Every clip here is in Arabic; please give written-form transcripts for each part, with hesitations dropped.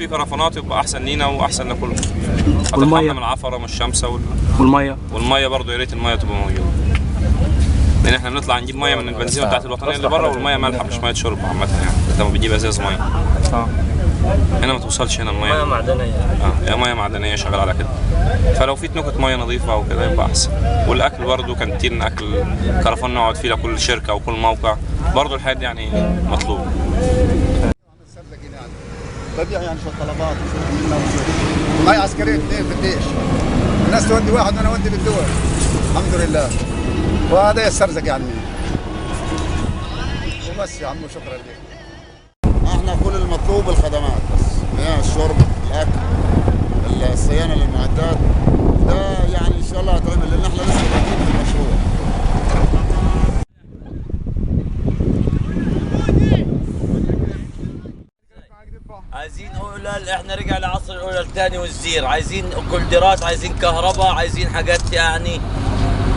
في كرفانات يبقى احسن لينا واحسن لكله. والميه من العفره من الشمس والميه برضه يا ريت الميه تبقى موجوده، لان احنا بنطلع نجيب ميه من البنزينه بتاعت الوطنيه اللي بره، والميه مالحه مش ميه شرب عامه يعني. انت لما بتجيب ازاز ميه هنا ما توصلش هنا الميه. ميه معدنيه. هي ميه معدنيه شغال على كده. فلو في نكت ميه نظيفه وكده يبقى احسن. والاكل برضه كانتين اكل كرفان نقعد فيه لكل شركه وكل موقع، برضه الحاجات دي يعني مطلوبه. ببيع يعني شويه طلبات معي عسكريه 2 في الجيش، الناس تودي واحد وانا اودي بالدول الحمد لله، وهذا السرزق يعني وبس يا عم وشكرا لك. احنا كل المطلوب الخدمات بس، يعني الشرب، الاكل، الصيانه للمعدات، ده يعني ان شاء الله هتعمل لان احنا لسه بادئين في المشروع. عايزين اولى، احنا رجع لعصر الاولى الثاني والزير، عايزين كولدرات، عايزين كهرباء، عايزين حاجات يعني.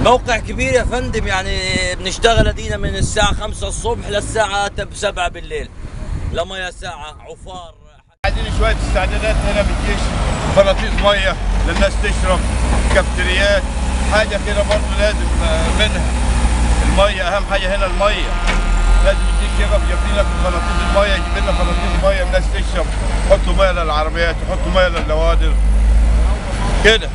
موقع كبير يا فندم، يعني بنشتغل ادينا من الساعه 5 الصبح للساعه 7 بالليل، لمية ساعه عفار. عايزين شويه استعدادات هنا بالجيش، فراطيس ميه للناس تشرب، كافتريات، حاجه كده برضه لازم منها. الميه اهم حاجه هنا، الميه لازم الجيش يقف جنبينا في فراطيس الميه، يجيب لنا فراطيس ميه الناس تشرب، يحطوا ميه للعربيات، يحطوا ميه للنوادر كده.